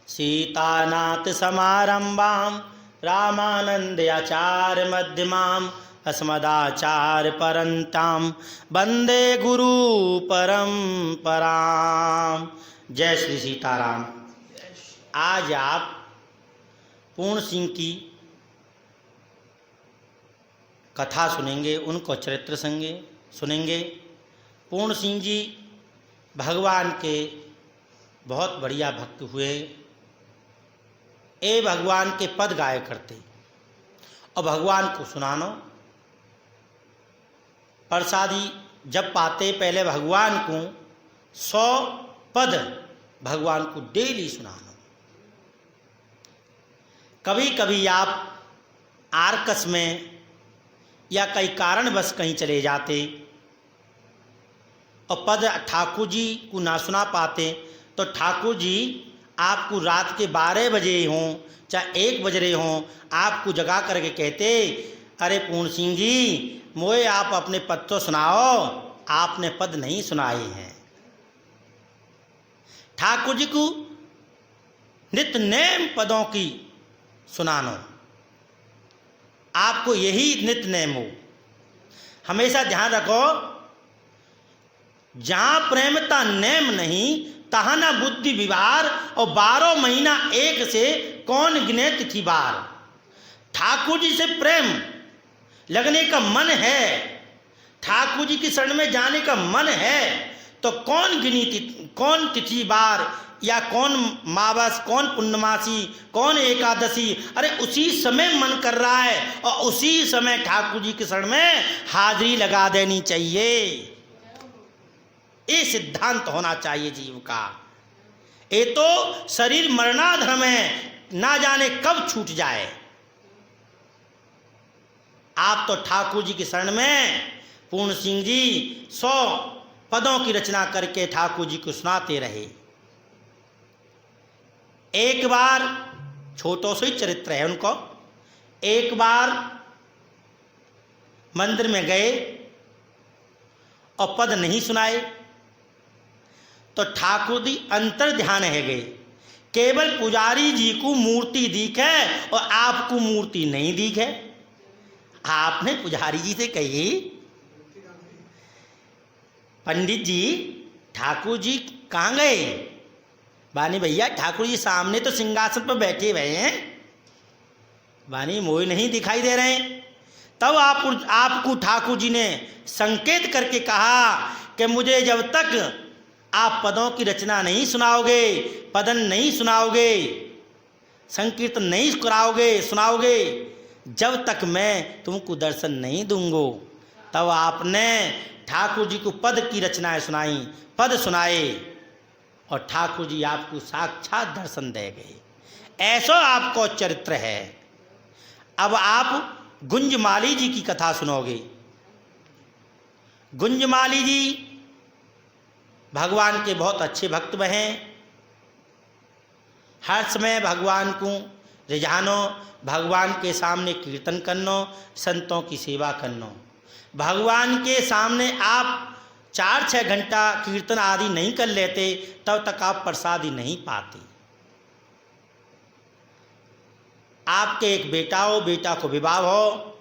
सीतानाथ समारंभां रामानंदाचार्य मध्यमाम् अस्मदाचार्य परंतां वंदे गुरु परंपरां। जय श्री सीताराम। आज आप पूर्ण सिंह की कथा सुनेंगे, उनको चरित्र सुनेंगे। पूर्ण सिंह जी भगवान के बहुत बढ़िया भक्त हुए। ए भगवान के पद गाया करते और भगवान को सुनानो प्रसादी जब पाते पहले भगवान को 100 पद भगवान को डेली सुनानो। कभी कभी आप आर्कस में या कई कारणवश कहीं चले जाते और पद ठाकुर जी को ना सुना पाते तो ठाकुर जी आपको रात के 12 बजे हों चाहे 1 बज रहे हों आपको जगा करके कहते, अरे पूर्ण सिंह जी मोए आप अपने पद तो सुनाओ, आपने पद नहीं सुनाए हैं। ठाकुर जी को नित्य नेम पदों की सुनानो, आपको यही नित्य नेम हो। हमेशा ध्यान रखो, जहां प्रेमता नेम नहीं तहां ना बुद्धि विवार और 12 महीना एक से कौन गिने तिथि बार। ठाकुर जी से प्रेम लगने का मन है, ठाकुर जी की शरण में जाने का मन है तो कौन कौन तिथि बार या कौन मावस, कौन पूर्णमासी, कौन एकादशी, अरे उसी समय मन कर रहा है और उसी समय ठाकुर जी की शरण में हाजिरी लगा देनी चाहिए। ये सिद्धांत होना चाहिए जीव का। ये तो शरीर मरणाधर में ना जाने कब छूट जाए। आप तो ठाकुर जी की शरण में पूर्ण सिंह जी 100 पदों की रचना करके ठाकुर जी को सुनाते रहे। एक बार छोटो से ही चरित्र है उनको। एक बार मंदिर में गए और पद नहीं सुनाए तो ठाकुर जी अंतर ध्यान है गए। केवल पुजारी जी को मूर्ति दिखे और आपको मूर्ति नहीं दिखे। आपने पुजारी जी से कही, पंडित जी ठाकुर जी कहाँ गए? बानी भैया ठाकुर जी सामने तो सिंहासन पर बैठे हुए हैं, बानी मोह नहीं दिखाई दे रहे। तब आपको ठाकुर जी ने संकेत करके कहा कि मुझे जब तक आप पदों की रचना नहीं सुनाओगे, पदन नहीं सुनाओगे, संकीर्तन नहीं सुनाओगे, जब तक मैं तुमको दर्शन नहीं दूंगो। तब आपने ठाकुर जी को पद की रचनाएं सुनाई, पद सुनाए और ठाकुर जी आपको साक्षात दर्शन दे गए। ऐसा आपको चरित्र है। अब आप गुंजमाली जी की कथा सुनोगे। गुंजमाली जी भगवान के बहुत अच्छे भक्त हैं। हर समय भगवान को रिझानो, भगवान के सामने कीर्तन करनो, संतों की सेवा करनो। भगवान के सामने आप 4-6 घंटा कीर्तन आदि नहीं कर लेते तब तक आप प्रसादी नहीं पाते। आपके एक बेटा हो, बेटा को विवाह हो,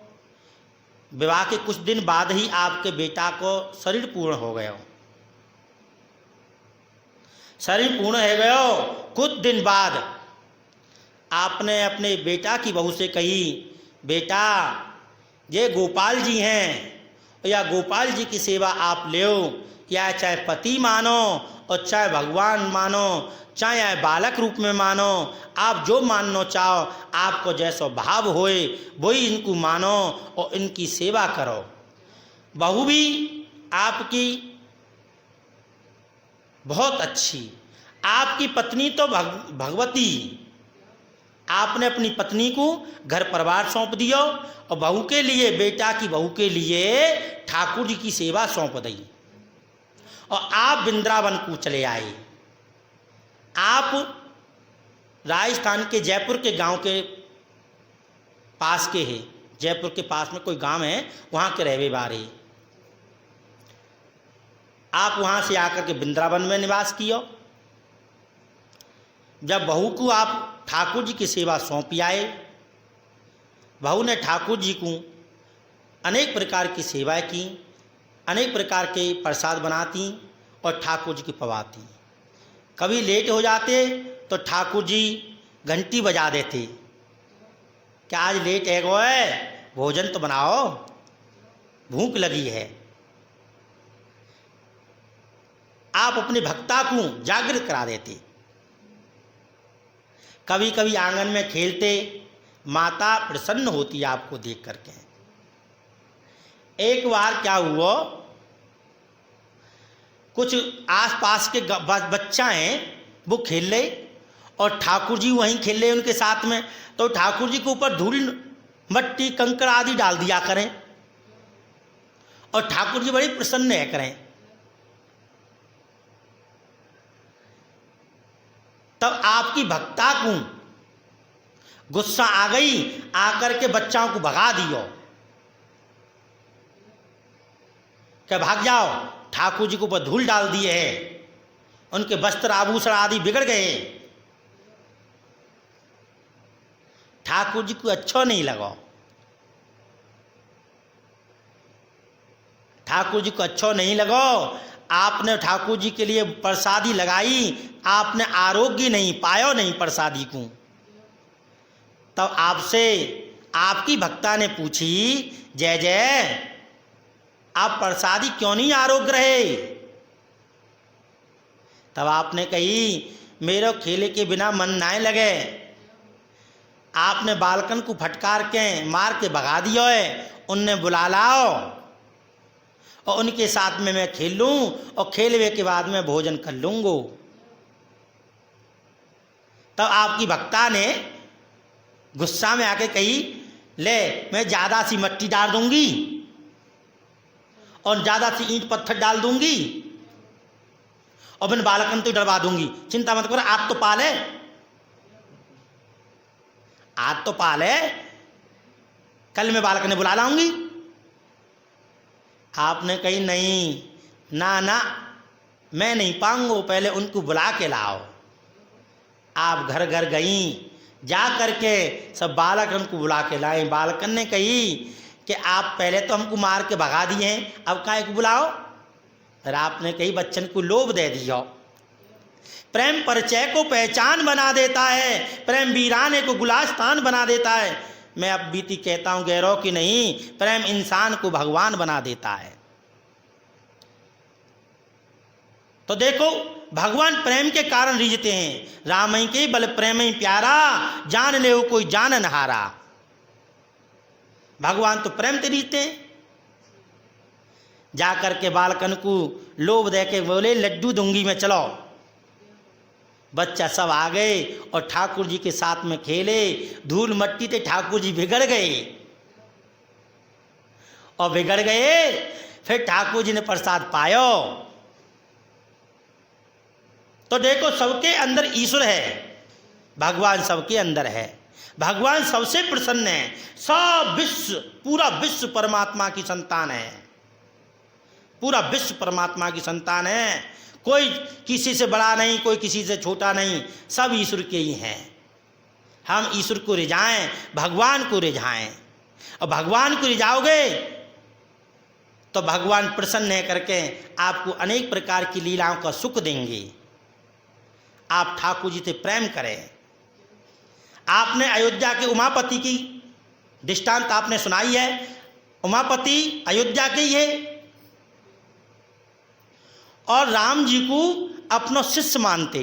विवाह के कुछ दिन बाद ही आपके बेटा को शरीर पूर्ण हो गया। शरीर पूर्ण हो गया, कुछ दिन बाद आपने अपने बेटा की बहू से कही, बेटा ये गोपाल जी हैं या गोपाल जी की सेवा आप ले, या चाहे पति मानो और चाहे भगवान मानो, चाहे बालक रूप में मानो, आप जो मानना चाहो, आपको जैसा भाव होए वही इनको मानो और इनकी सेवा करो। बहू भी आपकी बहुत अच्छी, आपकी पत्नी तो भगवती। आपने अपनी पत्नी को घर परिवार सौंप दिया और बहू के लिए, बेटा की बहू के लिए ठाकुर जी की सेवा सौंप दी और आप वृंदावन को चले आए। आप राजस्थान के जयपुर के गांव के पास के हैं, जयपुर के पास में कोई गांव है, वहाँ के रहने वाले। आप वहाँ से आकर के वृंदावन में निवास किया। जब बहू को आप ठाकुर जी की सेवा सौंपी आए, बहू ने ठाकुर जी को अनेक प्रकार की सेवाएं की, अनेक प्रकार के प्रसाद बनाती और ठाकुर जी की पवाती। कभी लेट हो जाते तो ठाकुर जी घंटी बजा देते कि आज लेट है गो है, भोजन तो बनाओ, भूख लगी है। आप अपने भक्ता को जागृत करा देते। कभी कभी आंगन में खेलते, माता प्रसन्न होती आपको देख करके। एक बार क्या हुआ, कुछ आसपास के बच्चा हैं वो खेल रहे और ठाकुर जी वहीं खेल रहे उनके साथ में, तो ठाकुर जी के ऊपर धूल मट्टी कंकड़ आदि डाल दिया करें और ठाकुर जी बड़ी प्रसन्न है करें। तब आपकी भक्ता को गुस्सा आ गई, आकर के बच्चाओं को भगा दियो कि भाग जाओ, ठाकुर जी के ऊपर धूल डाल दिए हैं, उनके वस्त्र आभूषण आदि बिगड़ गए। ठाकुर जी को अच्छा नहीं लगा, ठाकुर जी को अच्छा नहीं लगा। आपने ठाकुर जी के लिए प्रसादी लगाई, आपने आरोग्य नहीं पायो नहीं प्रसादी को। तब आपसे आपकी भक्ता ने पूछी, जय जय आप प्रसादी क्यों नहीं आरोग्य रहे? तब आपने कही, मेरे खेले के बिना मन ना लगे, आपने बालकन को फटकार के मार के भगा दिया है, उनने बुला लाओ और उनके साथ में मैं खेल लूँ और खेलने के बाद में भोजन कर लूँगो। तब आपकी भक्ता ने गुस्सा में आके कही, ले मैं ज़्यादा सी मिट्टी डाल दूंगी और ज़्यादा सी ईंट पत्थर डाल दूंगी और मैं बालकन तो डरवा दूंगी, चिंता मत करो, आज तो पाले, आज तो पाले, कल मैं बालकन ने बुला लाऊंगी। आपने कही, नहीं ना ना मैं नहीं पाऊंगा, पहले उनको बुला के लाओ। आप घर घर गई, जा करके सब बालकन को बुला के लाए। बालकन ने कही कि आप पहले तो हमको मार के भगा दिए हैं, अब काहे को बुलाओ? फिर आपने कही, बच्चन को लोभ दे दियो। प्रेम परिचय को पहचान बना देता है, प्रेम वीराने को गुलास्तान बना देता है। मैं अब बीती कहता हूं गैरों की नहीं, प्रेम इंसान को भगवान बना देता है। तो देखो भगवान प्रेम के कारण रिझते हैं, राम के बल प्रेम ही प्यारा, जान ले कोई जान न हारा। भगवान तो प्रेम से रिझते हैं। जाकर के बालकन को लोभ दे के बोले, लड्डू दूंगी मैं, चलो। बच्चा सब आ गए और ठाकुर जी के साथ में खेले, धूल मट्टी से ठाकुर जी बिगड़ गए और बिगड़ गए। फिर ठाकुर जी ने प्रसाद पायो। तो देखो सबके अंदर ईश्वर है, भगवान सबके अंदर है, भगवान सबसे प्रसन्न है। सब विश्व, पूरा विश्व परमात्मा की संतान है, पूरा विश्व परमात्मा की संतान है। कोई किसी से बड़ा नहीं, कोई किसी से छोटा नहीं, सब ईश्वर के ही हैं। हम ईश्वर को रिझाएं, भगवान को रिझाएं, और भगवान को रिझाओगे तो भगवान प्रसन्न है करके आपको अनेक प्रकार की लीलाओं का सुख देंगे। आप ठाकुर जी से प्रेम करें। आपने अयोध्या के उमापति की दृष्टांत आपने सुनाई है, उमापति अयोध्या के ही है और राम जी को अपना शिष्य मानते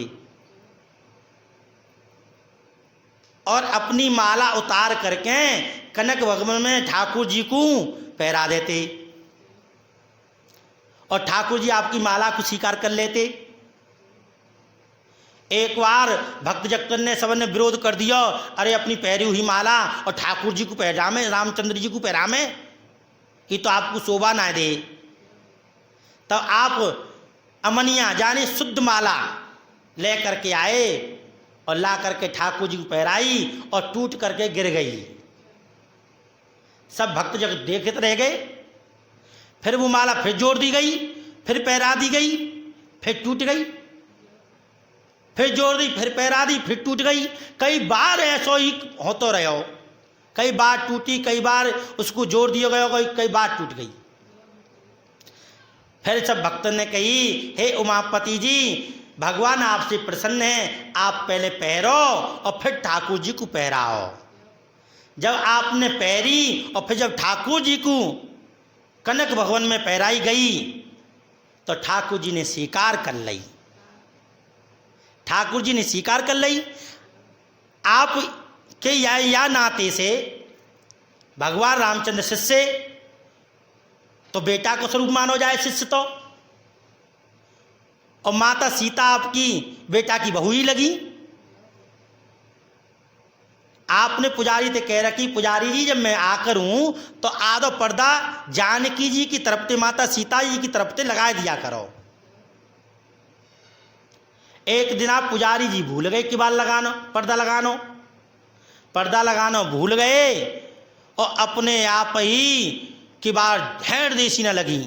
और अपनी माला उतार करके कनक भवन में ठाकुर जी को पहरा देते और ठाकुर जी आपकी माला को स्वीकार कर लेते। एक बार भक्त जक्कन ने सबने विरोध कर दिया, अरे अपनी पहरी हुई माला और ठाकुर जी को पहरामे, रामचंद्र जी को पहरामे, ये तो आपको शोभा ना दे। तब आप अमनिया जाने शुद्ध माला ले करके आए और ला करके ठाकुर जी को पहराई और टूट करके गिर गई। सब भक्त जगत देखते रह गए। फिर वो माला फिर जोड़ दी गई, फिर पहरा दी गई, फिर टूट गई, फिर जोड़ दी, फिर पैरा दी, फिर टूट गई। कई बार ऐसो ही होतो रहो, कई बार टूटी, कई बार उसको जोड़ दिया गया, कई बार टूट गई। फिर सब भक्तों ने कही, हे उमापति जी, भगवान आपसे प्रसन्न है, आप पहले पैरो और फिर ठाकुर जी को पहराओ। जब आपने पैरी और फिर जब ठाकुर जी को कनक भवन में पहराई गई तो ठाकुर जी ने स्वीकार कर ली। ठाकुर जी ने स्वीकार कर ली। आप के या नाते से भगवान रामचंद्र शिष्य तो बेटा को स्वरूप मानो जाए शिष्य तो, और माता सीता आपकी बेटा की बहू ही लगी। आपने पुजारी से कह रखी, पुजारी जी जब मैं आकर हूं तो आधो पर्दा जानकी जी की तरफ से, माता सीता जी की तरफ से लगा दिया करो। एक दिन आप पुजारी जी भूल गए कि बाल लगानो, पर्दा लगानो भूल गए और अपने आप ही कि बार ढेर देसी न लगी।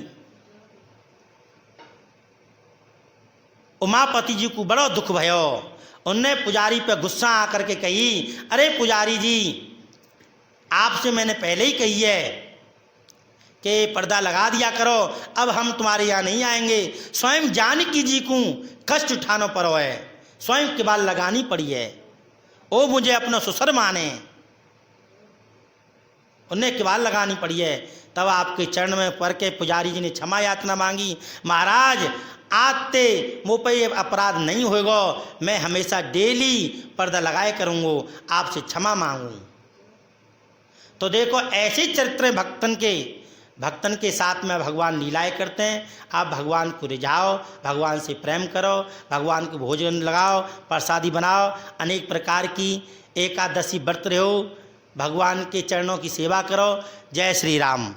उमापति जी को बड़ो दुख भयो। उनने पुजारी पे गुस्सा आकर के कही, अरे पुजारी जी, आपसे मैंने पहले ही कही है कि पर्दा लगा दिया करो, अब हम तुम्हारे यहाँ नहीं आएंगे। स्वयं जानकी जी को कष्ट उठाना पड़ो है, स्वयं के बाल लगानी पड़ी है, वो मुझे अपना ससुर माने, उन्हें के बाल लगानी पड़ी है। तब आपके चरण में पड़ के पुजारी जी ने क्षमा याचना मांगी, महाराज आते मुँह पे ये अपराध नहीं होगा, मैं हमेशा डेली पर्दा लगाए करूँगा, आपसे क्षमा मांगूँ। तो देखो ऐसे चरित्र भक्तन के साथ में भगवान लीलाएं करते हैं। आप भगवान को रिझाओ, भगवान से प्रेम करो, भगवान को भोजन लगाओ, प्रसादी बनाओ, अनेक प्रकार की एकादशी व्रत रहो, भगवान के चरणों की सेवा करो। जय श्री राम।